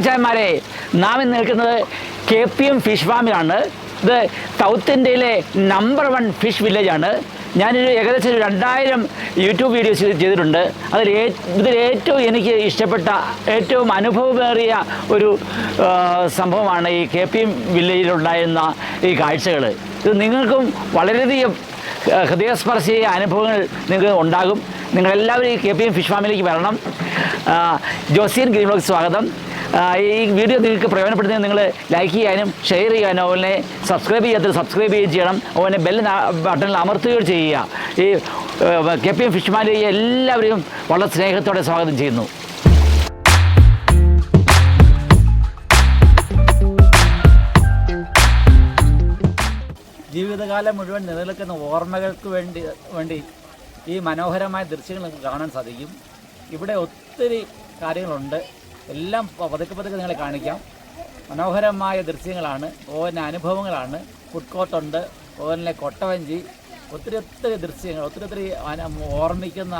മച്ചാന്മാരെ, നാം ഇന്ന് നിൽക്കുന്നത് KPM ഫിഷ് ഫാമിലാണ്. ഇത് സൗത്ത് ഇന്ത്യയിലെ നമ്പർ 1 ഫിഷ് വില്ലേജാണ്. ഞാനൊരു ഏകദേശം 2000 യൂട്യൂബ് വീഡിയോസ് ചെയ്തിട്ടുണ്ട്. ഇതിൽ ഏറ്റവും എനിക്ക് ഇഷ്ടപ്പെട്ട, ഏറ്റവും അനുഭവമേറിയ ഒരു സംഭവമാണ് ഈ KPM വില്ലേജിലുണ്ടായിരുന്ന ഈ കാഴ്ചകൾ. ഇത് നിങ്ങൾക്കും വളരെയധികം ഹൃദയസ്പർശിയായ അനുഭവങ്ങൾ നിങ്ങൾക്ക് ഉണ്ടാകും. നിങ്ങളെല്ലാവരും ഈ KPM ഫിഷ് ഫാമിലേക്ക് വരണം. ജോസിയൻ ഗ്രീൻ വ്ലോഗ്സ് സ്വാഗതം. ഈ വീഡിയോ നിങ്ങൾക്ക് പ്രയോജനപ്പെടുത്തുന്നത് നിങ്ങൾ ലൈക്ക് ചെയ്യാനും ഷെയർ ചെയ്യാനും, അതുപോലെ സബ്സ്ക്രൈബ് ചെയ്യാത്തത് സബ്സ്ക്രൈബ് ചെയ്യുകയും ചെയ്യണം. അതുപോലെ ബെല്ല് ബട്ടണിൽ അമർത്തുകയും ചെയ്യുക. ഈ KPM ഫിഷ് ഫാമിലേക്ക് എല്ലാവരെയും വളരെ സ്നേഹത്തോടെ സ്വാഗതം ചെയ്യുന്നു. ജീവിതകാലം മുഴുവൻ നിലനിൽക്കുന്ന ഓർമ്മകൾക്ക് വേണ്ടി ഈ മനോഹരമായ ദൃശ്യങ്ങൾ നിങ്ങൾക്ക് കാണാൻ സാധിക്കും. ഇവിടെ ഒത്തിരി കാര്യങ്ങളുണ്ട്. എല്ലാം പതുക്കെ നിങ്ങളെ കാണിക്കാം. മനോഹരമായ ദൃശ്യങ്ങളാണ്, ഓരോ അനുഭവങ്ങളാണ്. ഫുഡ് കോർട്ടുണ്ട്, ഓരോ കൊട്ടവഞ്ചി, ഒത്തിരി ദൃശ്യങ്ങൾ, ഒത്തിരി ഓർമ്മിക്കുന്ന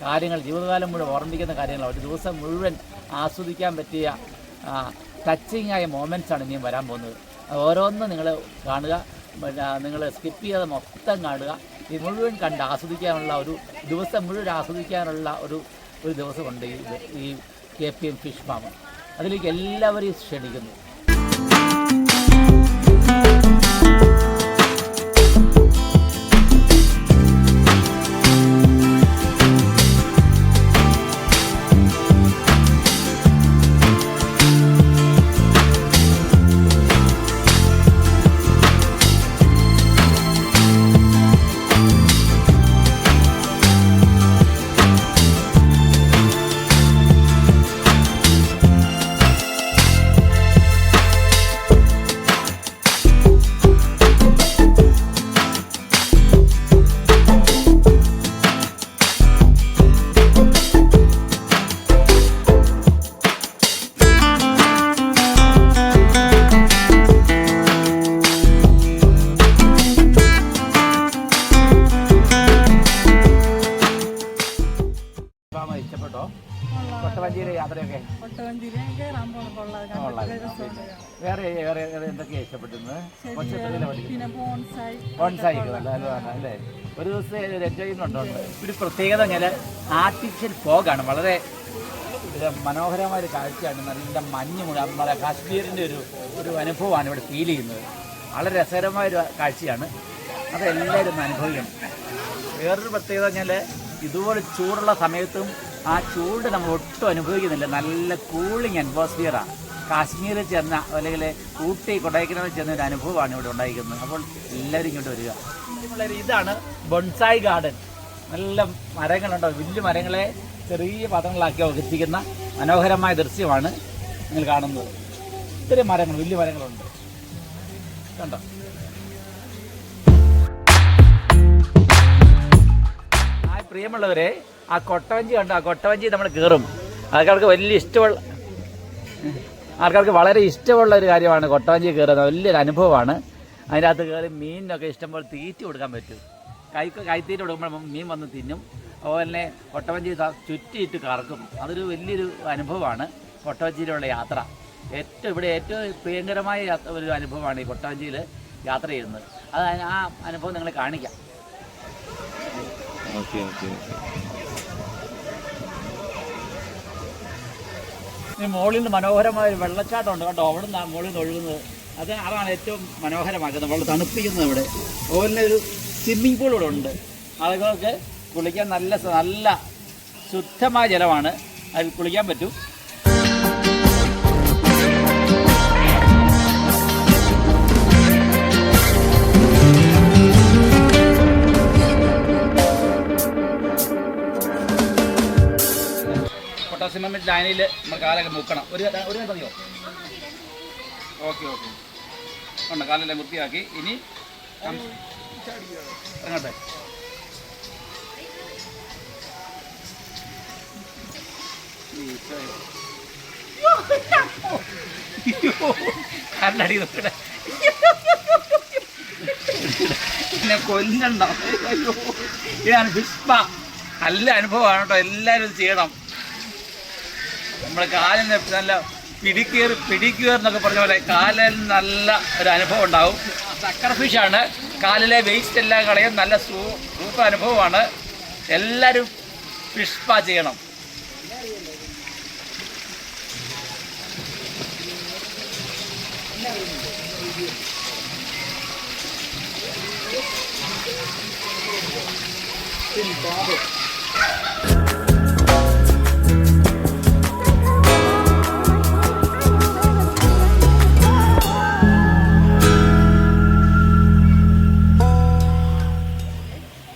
കാര്യങ്ങൾ, ജീവിതകാലം മുഴുവൻ ഓർമ്മിക്കുന്ന കാര്യങ്ങളാണ്. ഒരു ദിവസം മുഴുവൻ ആസ്വദിക്കാൻ പറ്റിയ ടച്ചിങ് ആയ മൊമെൻറ്റ്സാണ് ഇനിയും വരാൻ പോകുന്നത്. ഓരോന്നും നിങ്ങൾ കാണുക, നിങ്ങൾ സ്കിപ്പ് ചെയ്യാതെ മൊത്തം കാണുക. ഈ മുഴുവൻ കണ്ട് ആസ്വദിക്കാനുള്ള ഒരു ദിവസം മുഴുവൻ ആസ്വദിക്കാനുള്ള ഒരു ദിവസമുണ്ട് ഈ KPM ഫിഷ് ഫാം. അതിലേക്ക് എല്ലാവരെയും ക്ഷണിക്കുന്നു. ഇഷ്ടപ്പെട്ടോ കൊട്ടവഞ്ചിയിലെ യാത്രയൊക്കെ? വേറെ എന്തൊക്കെയാണ് ഇഷ്ടപ്പെട്ടത്? ബോൺസായി നല്ലതാണ് അല്ലേ? ഒരു ദിവസം എൻജോയ് ചെയ്യുന്നുണ്ടോ? ഒരു പ്രത്യേകത ഞാൻ ആർട്ടിഫിഷ്യൽ ഫോഗാണ്. വളരെ മനോഹരമായ ഒരു കാഴ്ചയാണ്. നല്ല മഞ്ഞ് നമ്മുടെ കാശ്മീരിൻ്റെ ഒരു അനുഭവമാണ് ഇവിടെ ഫീൽ ചെയ്യുന്നത്. വളരെ രസകരമായൊരു കാഴ്ചയാണ്. അതെല്ലാവരും ഒന്ന് അനുഭവിക്കണം. വേറൊരു പ്രത്യേകത പറഞ്ഞാൽ ഇതുപോലെ ചൂടുള്ള സമയത്തും ആ ചൂട് നമ്മൾ ഒട്ടും അനുഭവിക്കുന്നില്ല. നല്ല കൂളിംഗ് അറ്റ്മോസ്ഫിയറാണ്. കാശ്മീരിൽ ചെന്ന അല്ലെങ്കിൽ ഊട്ടി കൊടൈക്കനാലിൽ ചെന്ന ഒരു അനുഭവമാണ് ഇവിടെ ഉണ്ടായിരിക്കുന്നത്. അപ്പോൾ എല്ലാവരും ഇങ്ങോട്ട് വരിക. ഇതാണ് ബോൺസായി ഗാർഡൻ. നല്ല മരങ്ങളുണ്ടോ, വലിയ മരങ്ങളെ ചെറിയ പദങ്ങളാക്കി വഹിച്ചിരിക്കുന്ന മനോഹരമായ ദൃശ്യമാണ് നിങ്ങൾ കാണുന്നത്. ഇത്തിരി മരങ്ങൾ, വലിയ മരങ്ങളുണ്ട് കണ്ടോ. പ്രിയമുള്ളവരെ, ആ കൊട്ടവഞ്ചി കണ്ടോ? ആ കൊട്ടവഞ്ചി നമ്മൾ കയറും. ആൾക്കാർക്ക് വളരെ ഇഷ്ടമുള്ള ഒരു കാര്യമാണ് കൊട്ടവഞ്ചി കയറുന്നത്. വലിയൊരു അനുഭവമാണ്. അതിൻ്റെ അകത്ത് കയറി മീനിനൊക്കെ ഇഷ്ടംപോലെ തീറ്റി കൊടുക്കാൻ പറ്റും. കൈത്തീറ്റ കൊടുക്കുമ്പോൾ മീൻ വന്ന് തിന്നും. അതുപോലെ തന്നെ കൊട്ടവഞ്ചി ചുറ്റിയിട്ട് കറക്കും. അതൊരു വലിയൊരു അനുഭവമാണ് കൊട്ടവഞ്ചിയിലുള്ള യാത്ര. ഇവിടെ ഏറ്റവും പ്രിയങ്കരമായ ഒരു അനുഭവമാണ് ഈ കൊട്ടവഞ്ചിയിൽ യാത്ര ചെയ്യുന്നത്. ആ അനുഭവം നിങ്ങളെ കാണിക്കാം. മുകളിൽ നിന്ന് മനോഹരമായ ഒരു വെള്ളച്ചാട്ടം ഉണ്ട് കേട്ടോ. അവിടെ നിന്നാണ് മുകളിൽ നിന്ന് ഒഴുകുന്നത്. അതാണ് ഏറ്റവും മനോഹരമാക്കുന്നത്, വെള്ളം തണുപ്പിക്കുന്നത്. ഇവിടെ അതുപോലെ ഒരു സ്വിമ്മിംഗ് പൂൾ ഇവിടെ ഉണ്ട്. ആളുകൾക്ക് കുളിക്കാൻ നല്ല ശുദ്ധമായ ജലമാണ്. അതിൽ കുളിക്കാൻ പറ്റും. സിമെന്റ് ലൈനിൽ നമ്മൾ കാലൊക്കെ മുക്കണം. ഒരു മതിയോ? ഓക്കെ ഉണ്ട്. കാലെല്ലാം വൃത്തിയാക്കി ഇനി ഇറങ്ങട്ടെ. കല്ലടി പിന്നെ കൊല്ലണ്ട. ഇതാണ് ഫിഷ് പാ. നല്ല അനുഭവമാണ് കേട്ടോ. എല്ലാവരും ചെയ്യണം. നമ്മുടെ കാലിന് നല്ല പിടിക്കുക എന്നൊക്കെ പറഞ്ഞ പോലെ കാലിൽ നല്ല ഒരു അനുഭവം ഉണ്ടാവും. സക്കർ ഫിഷാണ്, കാലിലെ വേസ്റ്റ് എല്ലാം കളയും. നല്ല സൂപ്പർ അനുഭവമാണ്. എല്ലാവരും ഫിഷ് സ്പാ ചെയ്യണം.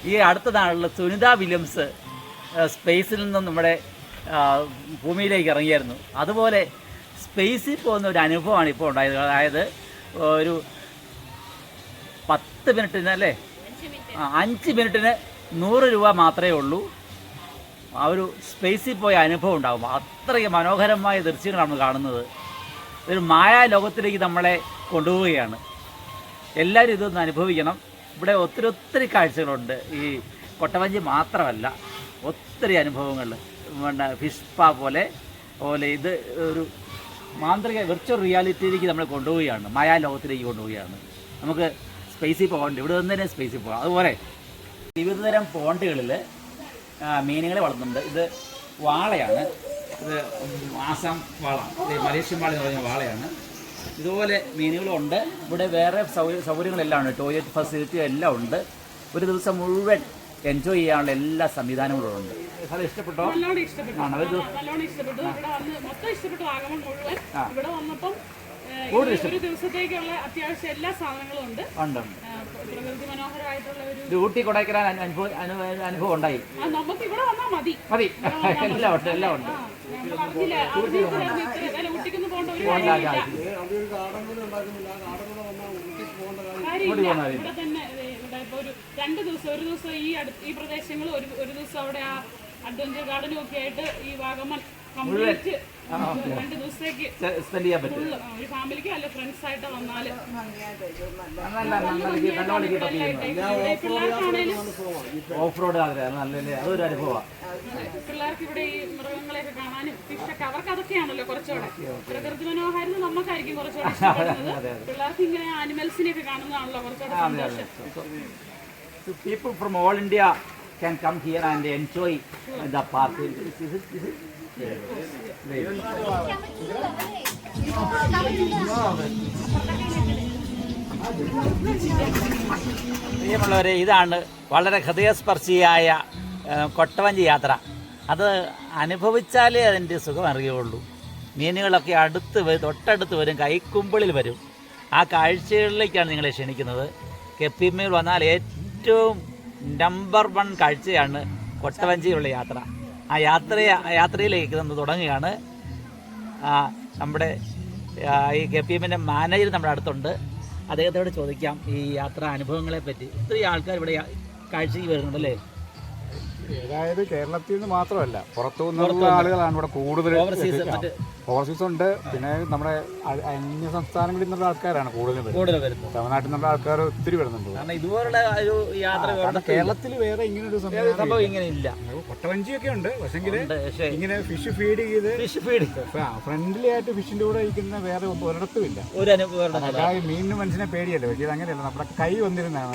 ഈ അടുത്തതാണുള്ള സുനിത വില്യംസ് സ്പേസിൽ നിന്നും നമ്മുടെ ഭൂമിയിലേക്ക് ഇറങ്ങിയായിരുന്നു. അതുപോലെ സ്പേസിൽ പോകുന്ന ഒരു അനുഭവമാണ് ഇപ്പോൾ ഉണ്ടായത്. അതായത് ഒരു 10 മിനിറ്റിന് അല്ലേ 5 മിനിറ്റിന് 100 രൂപ മാത്രമേ ഉള്ളൂ. ആ ഒരു സ്പേസിൽ പോയ അനുഭവം ഉണ്ടാകും. അത്രയും മനോഹരമായ ദൃശ്യങ്ങളാണ് കാണുന്നത്. ഒരു മായാ ലോകത്തിലേക്ക് നമ്മളെ കൊണ്ടുപോവുകയാണ്. എല്ലാവരും ഇതൊന്ന് അനുഭവിക്കണം. ഇവിടെ ഒത്തിരി കാഴ്ചകളുണ്ട്. ഈ കൊട്ടവഞ്ചി മാത്രമല്ല, ഒത്തിരി അനുഭവങ്ങൾ. ഫിഷ് സ്പാ പോലെ ഇത് ഒരു മാന്ത്രിക വിർച്വൽ റിയാലിറ്റിയിലേക്ക് നമ്മളെ കൊണ്ടുപോവുകയാണ്. മായാ ലോകത്തിലേക്ക് കൊണ്ടുപോവുകയാണ്. നമുക്ക് സ്പേസിൽ പോകണ്ട, ഇവിടെ നിന്ന് തന്നെ സ്പേസിൽ പോകാം. അതുപോലെ വിവിധതരം പോണ്ടുകളിൽ മീനുകളെ വളർത്തുന്നുണ്ട്. ഇത് വാളയാണ്. ഇത് ആസാം വാള, മലേഷ്യൻ വാള എന്ന് പറയുന്ന വാളയാണ്. ഇതുപോലെ മീനുകളുണ്ട്. ഇവിടെ വേറെ സൗകര്യങ്ങളെല്ലാം ഉണ്ട്. ടോയ്ലറ്റ് ഫെസിലിറ്റി എല്ലാം ഉണ്ട്. ഒരു ദിവസം മുഴുവൻ എൻജോയ് ചെയ്യാനുള്ള എല്ലാ സംവിധാനങ്ങളും ഉണ്ട്. അത് ഇഷ്ടപ്പെട്ടോ? ഒരു ദിവസത്തേക്കുള്ള അത്യാവശ്യം എല്ലാ സാധനങ്ങളും ഉണ്ട്. പ്രകൃതി മനോഹരമായിട്ടുള്ള ഒരു ഊട്ടി കൊടൈക്കനാൽ അനുഭവം ഉണ്ടായി. നമുക്ക് ഇവിടെ വന്നാൽ മതി. എല്ലാം ഉണ്ട്, എല്ലാം ഉണ്ട്. ഊട്ടിക്കൊന്നും പോകേണ്ട ഒരു ഇവിടെ തന്നെ ഇപ്പൊ ഒരു 2 ദിവസം, ഒരു ദിവസം ഈ പ്രദേശങ്ങൾ, ഒരു ദിവസം അവിടെ ആ അഡ്വഞ്ചർ ഗാർഡനും ഒക്കെ ആയിട്ട് ഈ വാഗമൺ കംപ്ലീറ്റ് 2 ദിവസത്തേക്ക് സ്പെൻഡ് ചെയ്യാൻ പറ്റും. ഒരു ഫാമിലിക്ക് അല്ല ഫ്രണ്ട്സ് ആയിട്ട് വന്നാല് ഓഫ് റോഡ് നല്ലല്ലേ, അതൊരു അനുഭവമാണ്. പിള്ളേർക്ക് ഇവിടെ ഈ മൃഗങ്ങളെയൊക്കെ കാണാനും ഫിഷൊക്കെ അവർക്ക് അതൊക്കെയാണല്ലോ കുറച്ചുകൂടെ പ്രകൃതി മനോഹാരിത. നമുക്കായിരിക്കും കുറച്ചുകൂടെ ഇഷ്ടപ്പെടുന്നത്. പിള്ളേർക്ക് ഇങ്ങനെ ആനിമൽസിനെയൊക്കെ കാണുന്നതാണല്ലോ കുറച്ചുകൂടെ സന്തോഷം. People from all India can come here and enjoy the park. പ്രിയമുള്ളവരെ, ഇതാണ് വളരെ ഹൃദയസ്പർശിയായ കൊട്ടവഞ്ചി യാത്ര. അത് അനുഭവിച്ചാലേ അതിൻ്റെ സുഖം അറിയുള്ളൂ. മീനുകളൊക്കെ തൊട്ടടുത്ത് വരും, കൈക്കുമ്പിളിൽ വരും. ആ കാഴ്ചകളിലേക്കാണ് നിങ്ങളെ ക്ഷണിക്കുന്നത്. കെപ്പിമേൽ വന്നാൽ ഏറ്റവും നമ്പർ 1 കാഴ്ചയാണ് കൊട്ടവഞ്ചിയുള്ള യാത്ര. ആ യാത്രയിലേക്ക് നമ്മൾ തുടങ്ങുകയാണ്. നമ്മുടെ ഈ കെപിഎമ്മിൻ്റെ മാനേജർ നമ്മുടെ അടുത്തുണ്ട്. അദ്ദേഹത്തോട് ചോദിക്കാം ഈ യാത്രാ അനുഭവങ്ങളെ പറ്റി. ഒത്തിരി ആൾക്കാർ ഇവിടെ കാഴ്ചയ്ക്ക് വരുന്നുണ്ടല്ലേ? അതായത് കേരളത്തിൽ നിന്ന് മാത്രമല്ല, പുറത്തു നിന്നുള്ള ആളുകളാണ് ഇവിടെ കൂടുതൽ. ഓവർസീസ് ഉണ്ട്, പിന്നെ നമ്മുടെ അന്യ സംസ്ഥാനങ്ങളിൽ നിന്നുള്ള ആൾക്കാരാണ് കൂടുതൽ വരുന്നത്. തമിഴ്നാട്ടിൽ നിന്നുള്ള ആൾക്കാർ ഒത്തിരി വരുന്നുണ്ട്. ഇതുപോലുള്ള ഒരു യാത്ര കേരളത്തിൽ വേറെ ഇങ്ങനെ ഒരു സംഭവം ഇങ്ങനെ ഇല്ല. കൊട്ടവഞ്ചിയൊക്കെ ഉണ്ട്, പക്ഷെങ്കിൽ ഇങ്ങനെ ഫിഷ് ഫീഡ് ചെയ്ത് ഫ്രണ്ട്ലി ആയിട്ട് ഫിഷിന്റെ കൂടെ ഇരിക്കുന്ന വേറെ ഒരിടത്തും ഇല്ല. അതായത് മീനിന് മനുഷ്യനെ പേടിയല്ലേ, പക്ഷേ ഇത് അങ്ങനെയല്ല. നമ്മുടെ കൈ വന്നിരുന്നതാണ്.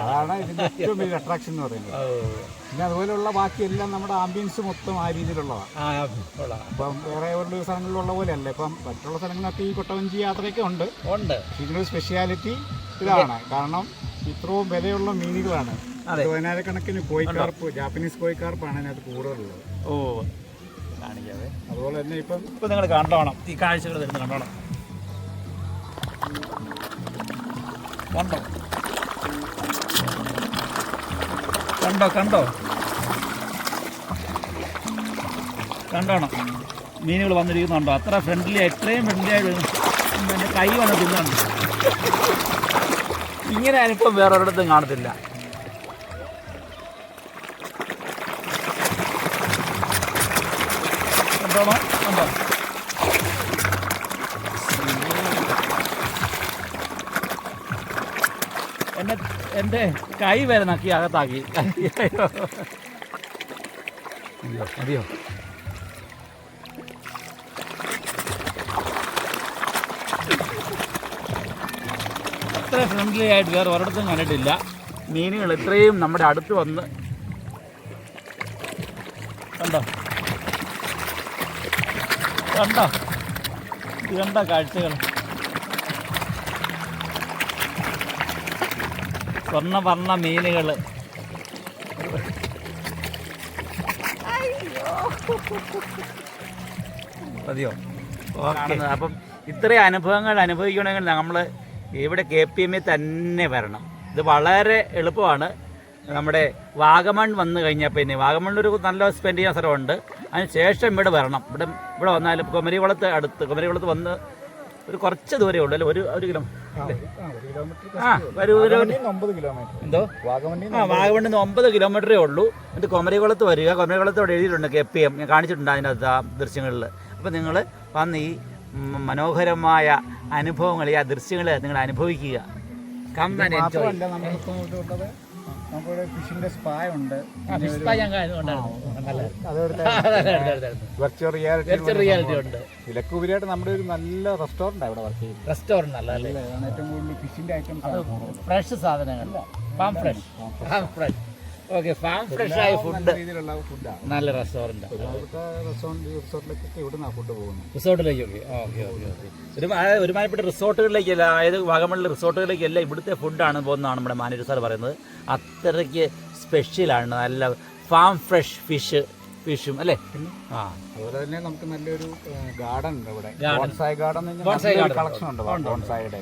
അതാണ് ഇതിന്റെ ഏറ്റവും വലിയ അട്രാക്ഷൻ എന്ന് പറയുന്നത്. പിന്നെ അതുപോലെയുള്ള ബാക്കിയെല്ലാം നമ്മുടെ ആംബിയൻസ് മൊത്തം ആ രീതിയിലുള്ളതാണ്. ഇപ്പം വേറെ ഒരു സ്ഥലങ്ങളിലുള്ള പോലെയല്ല. ഇപ്പം മറ്റുള്ള സ്ഥലങ്ങളിലൊക്കെ ഈ കൊട്ടവഞ്ചി യാത്രയൊക്കെ ഉണ്ട്. ഇതിനൊരു സ്പെഷ്യാലിറ്റി ഇതാണ്. കാരണം ഇത്രയും വിലയുള്ള മീനുകളാണ്. 10,000-കണക്കിന് കോയിക്കാർപ്പ്, ജാപ്പനീസ് കോയിക്കാർപ്പാണ് അതിനകത്ത് കൂടുതലുള്ളത്. കാണിക്കാതെ. അതുപോലെ തന്നെ ഇപ്പം നിങ്ങൾ കണ്ടോണം ഈ കാഴ്ചകൾ വരുന്നത് കണ്ടോണം. കണ്ടോണം മീനുകൾ വന്നിരിക്കുന്നുണ്ടോ? അത്ര ഫ്രണ്ട്ലി, എത്രയും ഫ്രണ്ട്ലി ആയിട്ട് എൻ്റെ കൈ വന്ന് തിന്നുണ്ട്. ഇങ്ങനെ അനുഭവം വേറെ ഒരിടത്തും കാണത്തില്ല. കണ്ടോണം, കണ്ടോ? എൻ്റെ കൈ വരെ നക്കി അകത്താക്കി. മതിയോ? അത്ര ഫ്രണ്ട്ലി ആയിട്ട് വേറെ ഒരിടത്തും കണ്ടിട്ടില്ല. മീനുകൾ ഇത്രയും നമ്മുടെ അടുത്ത് വന്ന് കണ്ടോ കണ്ടോ കണ്ട കാഴ്ചകൾ. സ്വർണ്ണ മീനുകൾ. മതിയോ? ഓക്കെ. അപ്പം ഇത്രയും അനുഭവങ്ങൾ അനുഭവിക്കണമെങ്കിൽ നമ്മൾ ഇവിടെ KPM തന്നെ വരണം. ഇത് വളരെ എളുപ്പമാണ്. നമ്മുടെ വാഗമൺ വന്നു കഴിഞ്ഞാൽ പിന്നെ വാഗമണ്ണൊരു നല്ല സ്പെൻഡ് ചെയ്യാൻ സ്ഥലമുണ്ട്. അതിന് ശേഷം ഇവിടെ വരണം. ഇവിടെ വന്നാൽ കുമരികുളത്ത് വന്ന് ഒരു കുറച്ച് ദൂരമേ ഉള്ളൂ അല്ലേ? ഒരു കിലോമീറ്റർ എന്തോ വാഗമണ്ണിൽ നിന്ന് 9 കിലോമീറ്ററേ ഉള്ളൂ. എന്നിട്ട് കുമരികുളത്ത് വരിക. കുമരികുളത്ത് അവിടെ എഴുതിയിട്ടുണ്ട് KPM, ഞാൻ കാണിച്ചിട്ടുണ്ട് അതിനകത്ത് ആ ദൃശ്യങ്ങളിൽ. അപ്പോൾ നിങ്ങൾ വന്ന് ഈ മനോഹരമായ അനുഭവങ്ങൾ, ഈ ആ ദൃശ്യങ്ങൾ നിങ്ങൾ അനുഭവിക്കുക. നമുക്കിവിടെ ഫിഷിന്റെ സ്പാ ഉണ്ട്, വെർച്വൽ റിയാലിറ്റി ഉണ്ട്. വിലക്കുപരിയായിട്ട് നമ്മുടെ ഒരു നല്ല റെസ്റ്റോറന്റ് ഇവിടെ വർക്ക് ചെയ്യും. റെസ്റ്റോറന്റ് അല്ല ഏറ്റവും കൂടുതൽ ഫിഷിന്റെ ഐറ്റംസ്, ഫ്രഷ് സാധനങ്ങൾ, farm fresh. Okay, farm fresh ആയ ഫുഡ്, രീതിയിലുള്ള ഫുഡാണ്. നല്ല റെസ്റ്റോറന്റ്. റിസോർട്ടിലേക്കൊക്കെ ഇവിടുന്ന് ഫുഡ് പോകുന്നു. റിസോർട്ടിലേക്കൊക്കെ ഒരുമാതിരിപ്പെട്ട റിസോർട്ടുകളിലേക്കല്ല, അതായത് വാഗമണിലെ റിസോർട്ടുകളിലേക്കല്ല ഇവിടുത്തെ ഫുഡാണ് പോകുന്നതാണ് നമ്മുടെ മാനേജർ സാർ പറയുന്നത്. അത്രയ്ക്ക് സ്പെഷ്യലാണ്. നല്ല ഫാം ഫ്രഷ് ഫിഷും അല്ലേ? അതുപോലെ തന്നെ നമുക്ക് നല്ലൊരു ഗാർഡൻ ഉണ്ട് ഇവിടെ. ബോൺസായ് ഗാർഡൻ കളക്ഷൻ ഉണ്ട് ബോൺസായുടെ.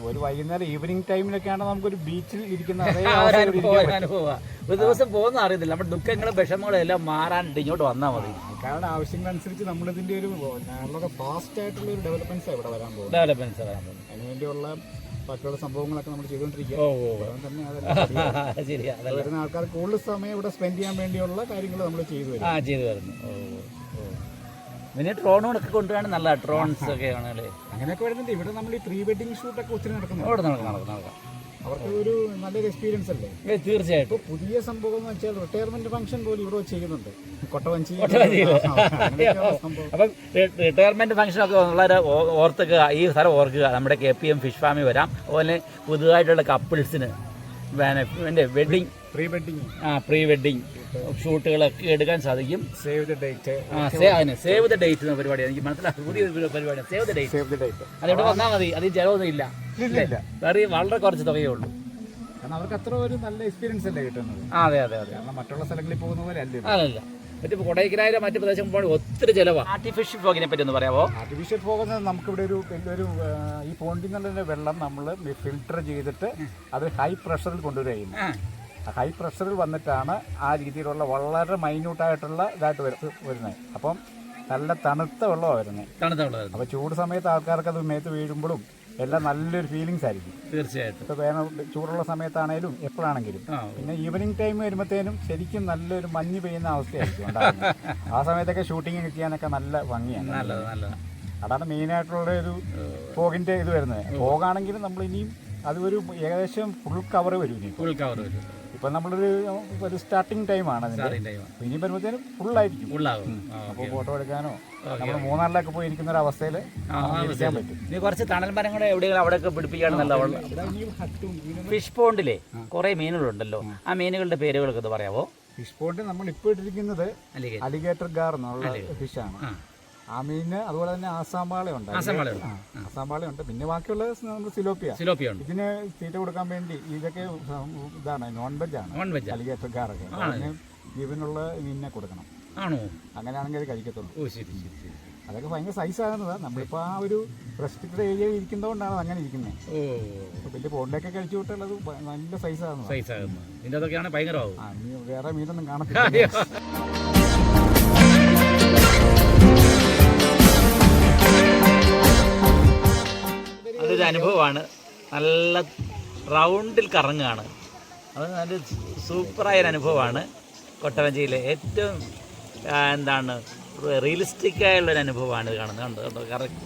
ഒരു വൈകുന്നേരം ഈവനിങ് ടൈമിലൊക്കെയാണ് നമുക്കൊരു ബീച്ചിൽ ഇരിക്കുന്ന അനുഭവം. ഒരു ദിവസം പോകുന്ന അറിയത്തില്ല. നമ്മുടെ ദുഃഖങ്ങളും വിഷമങ്ങളും എല്ലാം മാറാനായിട്ട് ഇങ്ങോട്ട് വന്നാൽ മതി. കാരണം ആവശ്യങ്ങളനുസരിച്ച് നമ്മളിതിന്റെ ഒരു വളരെ ഫാസ്റ്റ് ആയിട്ടുള്ള ഒരു ഡെവലപ്മെന്റ്സ് ഇവിടെ വരാൻ പോകും. അതിനുവേണ്ടിയുള്ള ബാക്കിയുള്ള സംഭവങ്ങളൊക്കെ നമ്മൾ ചെയ്തുകൊണ്ടിരിക്കുക. വരുന്ന ആൾക്കാർ കൂടുതൽ സമയം ഇവിടെ സ്പെൻഡ് ചെയ്യാൻ വേണ്ടിയുള്ള കാര്യങ്ങൾ നമ്മൾ ചെയ്തു വരുന്നു. പിന്നെ ഡ്രോണുകളൊക്കെ കൊണ്ടുപോകാൻ നല്ല ഡ്രോൺസ് ഒക്കെ ആണല്ലേ? അങ്ങനെയൊക്കെ വരുന്നുണ്ട്. ഇവിടെ നമ്മൾ ഈ പ്രീ വെഡിങ് ഷൂട്ടൊക്കെ ഒത്തിരി നടക്കുന്നു. നടക്കാം. അവർക്ക് ഒരു നല്ലൊരു എക്സ്പീരിയൻസ് അല്ലേ? തീർച്ചയായിട്ടും. പുതിയ സംഭവം എന്ന് വെച്ചാൽ റിട്ടയർമെന്റ് ഫംഗ്ഷൻ പോലും ഇവിടെ ചെയ്യുന്നുണ്ട്. കൊട്ടവഞ്ചി. അപ്പം റിട്ടയർമെന്റ് ഫംഗ്ഷൻ ഒക്കെ വളരെ ഓർത്തുക, ഈ സ്ഥലം ഓർക്കുക. നമ്മുടെ KPM ഫിഷ് ഫാമിൽ വരാം. അതുപോലെ പുതുതായിട്ടുള്ള കപ്പിൾസിന് വെഡിങ്, പ്രീ വെഡിങ് ഷൂട്ടുകളൊക്കെ എടുക്കാൻ സാധിക്കും. Save the date. Save the date എന്ന പരിപാടി എനിക്ക് മനസ്സിലാക്കി. പുതിയ പരിപാടിയാണ് സേവ് ദ ഡേറ്റ്. അതിവിടെ വന്നാൽ മതി. അതിൽ ചെലവൊന്നും ഇല്ല. വളരെ കുറച്ച് തുകയേ ഉള്ളൂ. കാരണം അവർക്ക് അത്ര ഒരു നല്ല എക്സ്പീരിയൻസ് അല്ലേ കിട്ടുന്നത്. അതെ. കാരണം മറ്റുള്ള സ്ഥലങ്ങളിൽ പോകുന്ന പോലെ അല്ല. മറ്റു കൊടൈക്കനാലിലെ മറ്റു പ്രദേശം പോകുമ്പോൾ ഒത്തിരി ചിലവാണ്. ആർട്ടിഫിഷ്യൽ ഫോഗിനെ പറ്റി ഒന്ന് പറയാമോ? ആർട്ടിഫിഷ്യൽ ഫോഗ് നമുക്കിവിടെ വലിയൊരു ഈ പോണ്ടിൽ നിന്നുള്ള വെള്ളം നമ്മൾ ഫിൽട്ടർ ചെയ്തിട്ട് അത് ഹൈ പ്രഷറിൽ കൊണ്ടുവരികയും ഹൈ പ്രഷറിൽ വന്നിട്ടാണ് ആ രീതിയിലുള്ള വളരെ മൈന്യൂട്ടായിട്ടുള്ള ഇതായിട്ട് വരുന്നത്. അപ്പം നല്ല തണുത്ത വെള്ളമാണ് വരുന്നത്. അപ്പോൾ ചൂട് സമയത്ത് ആൾക്കാർക്ക് അത് മേത്ത് വീഴുമ്പോഴും എല്ലാം നല്ലൊരു ഫീലിങ്സ് ആയിരിക്കും. തീർച്ചയായിട്ടും. ഇപ്പോൾ വേണം ചൂടുള്ള സമയത്താണേലും എപ്പോഴാണെങ്കിലും. പിന്നെ ഈവനിങ് ടൈം വരുമ്പോഴത്തേനും ശരിക്കും നല്ലൊരു മഞ്ഞ് പെയ്യുന്ന അവസ്ഥയായിരിക്കും ഉണ്ടാകുന്നത്. ആ സമയത്തൊക്കെ ഷൂട്ടിങ് ചെയ്യാനൊക്കെ നല്ല ഭംഗിയാണ്. അതാണ് മെയിനായിട്ടുള്ള ഒരു ഫോഗിൻ്റെ ഇത് വരുന്നത്. ഫോഗാണെങ്കിലും നമ്മൾ ഇനിയും അതൊരു ഏകദേശം ഫുൾ കവർ വരും. ഇപ്പൊ നമ്മളൊരു സ്റ്റാർട്ടിങ് ടൈമാണ് അതിന്റെ. ഇനി വരുമ്പോഴത്തേനും ഫുള്ളായിരിക്കും. അപ്പോൾ ഫോട്ടോ എടുക്കാനോ നമ്മൾ മൂന്നാറിലൊക്കെ പോയി ഇരിക്കുന്ന ഒരു അവസ്ഥയിൽ ഇരിക്കാൻ പറ്റും. കുറച്ച് തണൽ മരങ്ങളെ എവിടെയെങ്കിലും അവിടെയൊക്കെ പിടിപ്പിക്കുകയാണ് നല്ല. ഫിഷ് പോണ്ടിലെ കുറെ മീനുകളുണ്ടല്ലോ, ആ മീനുകളുടെ പേരുകളൊക്കെ പറയാമോ? ഫിഷ് പോണ്ട് നമ്മൾ ഇപ്പോൾ ഇട്ടിരിക്കുന്നത് അലിഗേറ്റർ ഗാർ എന്നുള്ള ഫിഷാണ്. ആ മീന് അതുപോലെ തന്നെ ആസാമ്പാളയുണ്ട്. പിന്നെ ബാക്കിയുള്ള നമ്മൾ സിലോപ്പിയ. ഇതിന് തീറ്റ കൊടുക്കാൻ വേണ്ടി ഇതൊക്കെ ഇതാണ് നോൺ വെജ് ആണ്. അലിഗേറ്റർ ഗാറൊക്കെ ജീവനുള്ള മീനിനെ കൊടുക്കണം. അങ്ങനെയാണെങ്കിൽ അത് കഴിക്കത്തുള്ളൂ. അതൊക്കെ ഭയങ്കര സൈസാകുന്നതാണ്. നമ്മളിപ്പോൾ ആ ഒരു റെസ്ട്രിക്റ്റഡ് ഏരിയയിൽ ഇരിക്കുന്നതുകൊണ്ടാണ് അങ്ങനെ ഇരിക്കുന്നത്. വലിയ പോണ്ടിലൊക്കെ കഴിച്ചു വിട്ടാൽ അത് നല്ല സൈസാകുന്നു. വേറെ മീനൊന്നും കാണത്തില്ല. അതൊരു അനുഭവമാണ്. നല്ല റൗണ്ടിൽ കറങ്ങുകയാണ്. അത് നല്ല സൂപ്പറായൊരു അനുഭവമാണ്. കൊട്ടവഞ്ചിയിലെ ഏറ്റവും റിയലിസ്റ്റിക്കായുള്ളൊരു അനുഭവമാണ് ഇത് കാണുന്നത്. കണ്ടോ കറക്റ്റ്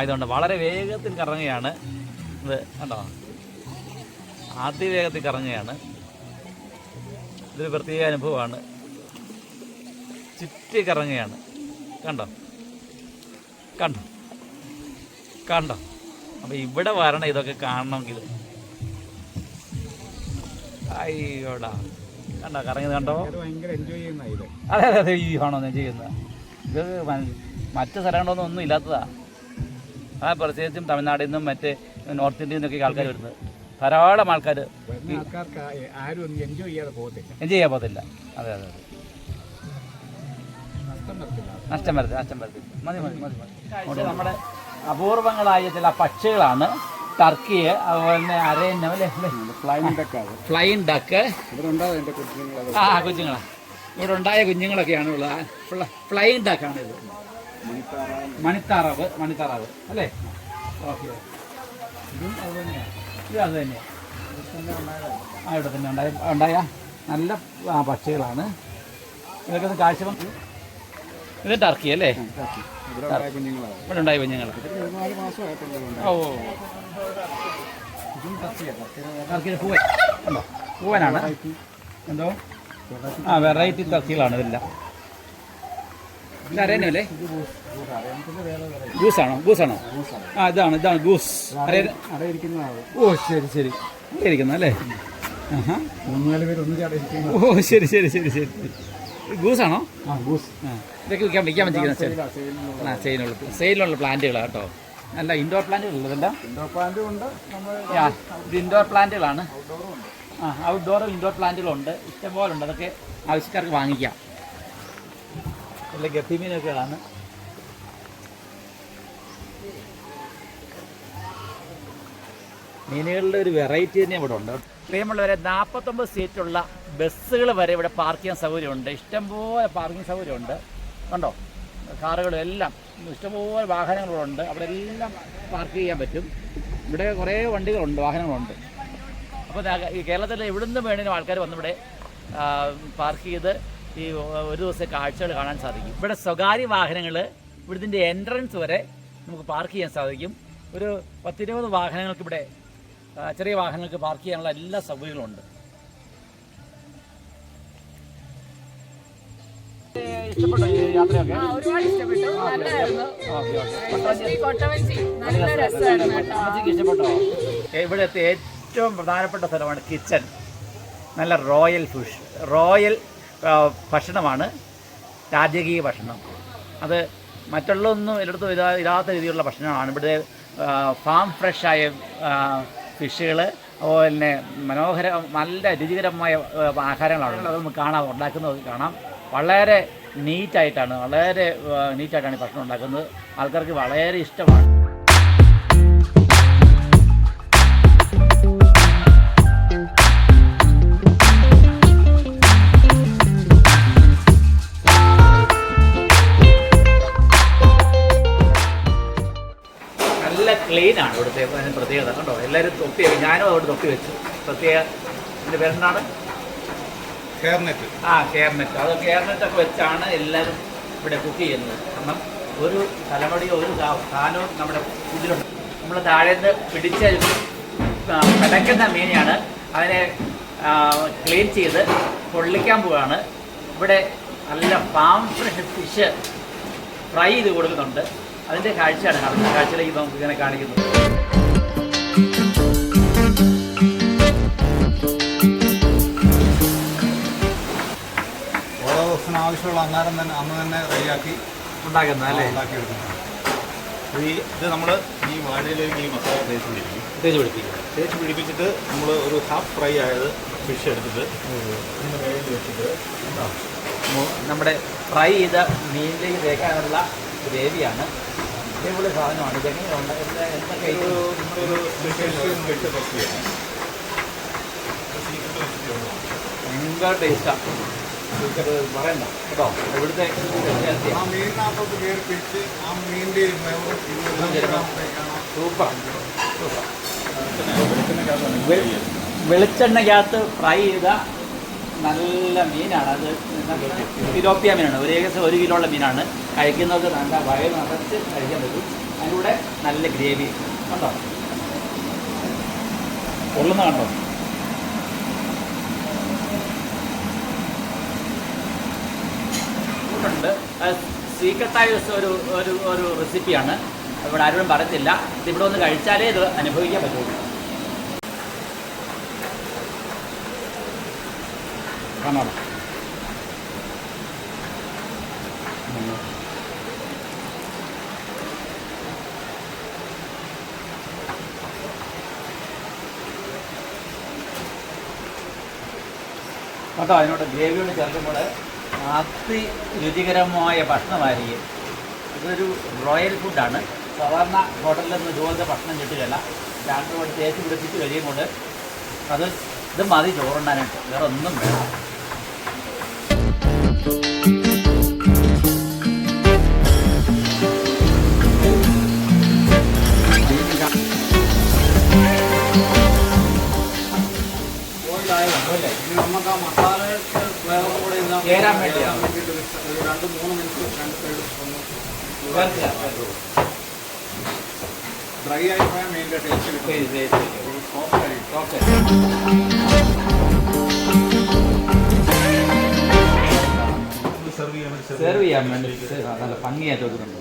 ഇതുകൊണ്ട് വളരെ വേഗത്തിൽ കറങ്ങുകയാണ് ഇത്. കണ്ടോ, അതിവേഗത്തിൽ കറങ്ങുകയാണ്. ഇതൊരു പ്രത്യേക അനുഭവമാണ്. ചുറ്റി കറങ്ങുകയാണ്. കണ്ടോ കണ്ടോ? അപ്പോൾ ഇവിടെ വരണം ഇതൊക്കെ കാണണമെങ്കിൽ. അയ്യോടാ, കണ്ടോ കറങ്ങിയത് കണ്ടോ? ഭയങ്കര എൻജോയ് ചെയ്യുന്ന ഇത്. അതെ അതെ അതെ, ഈ ആണോ ഞാൻ ചെയ്യുന്നത്. ഇത് മറ്റ് സ്ഥലങ്ങളൊന്നും ഒന്നും ഇല്ലാത്തതാ. പ്രത്യേകിച്ചും തമിഴ്നാട്ടിൽ നിന്നും മറ്റ് നോർത്ത് ഇന്ത്യയിൽ നിന്നൊക്കെ ആൾക്കാർ വരുന്നത്. ധാരാളം ആൾക്കാർ. ആൾക്കാർക്ക് ആരും ഒന്നും എൻജോയ് ചെയ്യാതെ പോകത്തില്ല. എൻജോയ് ചെയ്യാൻ പോകത്തില്ല. അതെ അതെ അതെ, നഷ്ടം വരത്തില്ല. മതി. നമ്മുടെ അപൂർവങ്ങളായ ചില പക്ഷികളാണ്. ടർക്കി, അതുപോലെ തന്നെ അരയന്നം അല്ലേ, ഫ്ലൈൻ ഡക്ക്. കുഞ്ഞുങ്ങളാ ഇവിടെ ഉണ്ടായ കുഞ്ഞുങ്ങളൊക്കെയാണ് ഉള്ളത്. ഫ്ലൈൻ ഡക്കാണ് ഇത്. മണിത്താറാവ് അല്ലേ? ഓക്കെ, ഇതും അത് തന്നെയാണ്. ഇത് അത് തന്നെയാണ്. ഇവിടെ തന്നെ ഉണ്ടായ നല്ല പക്ഷികളാണ്. ഇതൊക്കെ ഒന്ന് കാഴ്ച. ഇത് ടർക്കി അല്ലേ? ഇവിടെ ഉണ്ടായ കുഞ്ഞുങ്ങൾ. ഓ, ടർക്കിയുടെ പൂവനാണ്. എന്തോ വെറൈറ്റി ടർക്കികളാണ് ഇതെല്ലാം. ഇത് അരയന്നല്ലേ? ഗൂസാണോ? ഇതാണ് ഗൂസ്. ഓ ശരി ഇരിക്കുന്ന അല്ലേ? ഓ ശരി. ഗൂസാണോ? ഇതൊക്കെ വിൽക്കാൻ പറ്റിക്കുന്ന സെയിലുള്ള പ്ലാന്റുകളാണ് കേട്ടോ. നല്ല ഇൻഡോർ പ്ലാന്റുകളുള്ളത്. ഇതെല്ലാം ഇത് ഇൻഡോർ പ്ലാന്റുകളാണ്. ഔട്ട്ഡോറും ഇൻഡോർ പ്ലാന്റുകളുണ്ട്, ഇഷ്ടംപോലെ ഉണ്ട്. അതൊക്കെ ആവശ്യക്കാർക്ക് വാങ്ങിക്കാം. നല്ല ഗപ്പിമീനൊക്കെയാണ്. മീനുകളുടെ ഒരു വെറൈറ്റി തന്നെ ഇവിടെ ഉണ്ട്. പ്രിയമുള്ളവരെ, 49 സീറ്റുള്ള ബസ്സുകൾ വരെ ഇവിടെ പാർക്ക് ചെയ്യാൻ സൗകര്യമുണ്ട്. ഇഷ്ടംപോലെ പാർക്കിംഗ് സൗകര്യമുണ്ട്. കണ്ടോ, കാറുകളും എല്ലാം ഇഷ്ടംപോലെ വാഹനങ്ങളുണ്ട്. അവിടെ എല്ലാം പാർക്ക് ചെയ്യാൻ പറ്റും. ഇവിടെ കുറേ വണ്ടികളുണ്ട്, വാഹനങ്ങളുണ്ട്. അപ്പോൾ ഈ കേരളത്തിൽ എവിടുന്ന് വേണേലും ആൾക്കാർ വന്നിവിടെ പാർക്ക് ചെയ്ത് ഈ ഒരു ദിവസത്തെ കാഴ്ചകൾ കാണാൻ സാധിക്കും. ഇവിടെ സ്വകാര്യ വാഹനങ്ങൾ ഇവിടുത്തെ എൻട്രൻസ് വരെ നമുക്ക് പാർക്ക് ചെയ്യാൻ സാധിക്കും. ഒരു 10-20 വാഹനങ്ങൾക്ക് ഇവിടെ, ചെറിയ വാഹനങ്ങൾക്ക് പാർക്ക് ചെയ്യാനുള്ള എല്ലാ സൗകര്യങ്ങളും ഉണ്ട്. ഇഷ്ടപ്പെട്ടോ ഈ യാത്രയൊക്കെ? ഒരുപാട് ഇഷ്ടപ്പെട്ടു, നല്ലതായിരുന്നു. ഇഷ്ടപ്പെട്ടോ? ഇവിടുത്തെ ഏറ്റവും പ്രധാനപ്പെട്ട സ്ഥലമാണ് കിച്ചൺ. നല്ല റോയൽ ഭക്ഷണമാണ്, രാജകീയ ഭക്ഷണം. അത് മറ്റുള്ളതൊന്നും എല്ലായിടത്തും ഇല്ലാത്ത രീതിയിലുള്ള ഭക്ഷണമാണ്. ഇവിടെ ഫാം ഫ്രഷായ ഫിഷുകൾ, അതുപോലെ തന്നെ നല്ല രുചികരമായ ആഹാരങ്ങളാണ്. അത് നമുക്ക് കാണാം, ഉണ്ടാക്കുന്നത് കാണാം. വളരെ നീറ്റായിട്ടാണ് ഈ ഭക്ഷണം ഉണ്ടാക്കുന്നത്. ആൾക്കാർക്ക് വളരെ ഇഷ്ടമാണ്. നല്ല ക്ലീനാണ് ഇവിടുത്തെ പ്രത്യേകത. കണ്ടോ, എല്ലാവരും തൊപ്പി, ഞാനും അവിടെ തൊപ്പി വെച്ചു. പ്രത്യേക ഇതിൻ്റെ പേരെന്താണ്? കെയർനെറ്റ്. അത് കെയർനെറ്റൊക്കെ വെച്ചാണ് എല്ലാവരും ഇവിടെ കുക്ക് ചെയ്യുന്നത്. കാരണം ഒരു തലമുടിയോ ഒരു സാധനവും നമ്മുടെ ഇതിലുണ്ട്. നമ്മൾ താഴെ നിന്ന് പിടിച്ച് കിടക്കുന്ന മീനെയാണ്, അതിനെ ക്ലീൻ ചെയ്ത് പൊള്ളിക്കാൻ പോവുകയാണ്. ഇവിടെ നല്ല ഫാം ഫ്രഷ് ഫിഷ് ഫ്രൈ ചെയ്ത് കൊടുക്കുന്നുണ്ട്. അതിൻ്റെ കാഴ്ചയാണ് കാണുന്നത്. കാഴ്ചയിലേക്ക് നമുക്ക് ഇങ്ങനെ കാണിക്കുന്നത്. ഓരോ ദിവസത്തിന് ആവശ്യമുള്ള അന്ന് തന്നെ റെഡിയാക്കി ഉണ്ടാക്കുന്നത് അല്ലേ? ഉണ്ടാക്കിയെടുക്കുന്നത്. ഇത് നമ്മൾ ഈ വാഴയിലേക്ക് ഈ മസാല തേച്ച് പിടിപ്പിച്ചിട്ട് നമ്മൾ ഒരു ഹാഫ് ഫ്രൈ ആയത് ഫിഷ് എടുത്തിട്ട് ഇതിൻ്റെ മേലിൽ വെച്ചിട്ട് നമ്മുടെ ഫ്രൈ ചെയ്ത മീനിലേക്ക് തേക്കാനുള്ള ഗ്രേവിയാണ്. ഇതേപോലെ സാധനമാണ്. ഇതെങ്ങനെയുണ്ട്? എന്തൊക്കെ ഭയങ്കര ടേസ്റ്റാണ്. പറയണ്ട കേട്ടോ. ഇവിടുത്തെ ആ മീനിനകത്തോട്ട് കയറി പിടിച്ച് ആ മീനിൻ്റെ സൂപ്പർ. വെളിച്ചെണ്ണയ്ക്കകത്ത് ഫ്രൈ ചെയ്ത നല്ല മീനാണ്. അത് തിലോപ്പിയ മീനാണ്. ഏകദേശം 1 കിലോ ഉള്ള മീനാണ്. കഴിക്കുന്നത് നല്ല വയറ് നിറച്ച് കഴിക്കാൻ പറ്റും. അതിലൂടെ നല്ല ഗ്രേവി കണ്ടോ, കൊള്ളുന്ന കണ്ടോ. ഉണ്ട് സീക്രട്ടായ ഒരു റെസിപ്പിയാണ്. ഇവിടെ ആരോടും പറയത്തില്ല. ഇതിവിടെ ഒന്ന് കഴിച്ചാലേ ഇത് അനുഭവിക്കാൻ പറ്റുള്ളൂ. കാണാം. കേട്ടോ, അതിനോട് ഗ്രേവിയോട് ചേർക്കുമ്പോൾ അതിരുചികരമായ ഭക്ഷണമായിരിക്കും. ഇതൊരു റോയൽ ഫുഡാണ്. സാധാരണ ഹോട്ടലിലൊന്നും ഇതുപോലത്തെ ഭക്ഷണം കിട്ടുകയില്ല. രണ്ടുകൂടെ തേച്ച് പിടിപ്പിച്ച് കഴിയുമ്പോൾ ഇത് മതി ചോറുണ്ണാനായിട്ട്, വേറെ ഒന്നും വേണം. നമുക്ക് ആ മസാല ചേരാൻ വേണ്ടിയാണ്. 2-3 മിനിറ്റ് ഡ്രൈ ആയി പോയാൽ മെയിൻ്റെ ടേസ്റ്റ് സെർവ് ചെയ്യാൻ വേണ്ടി നല്ല ഭംഗിയായിട്ട് വെക്കുന്നുണ്ട്.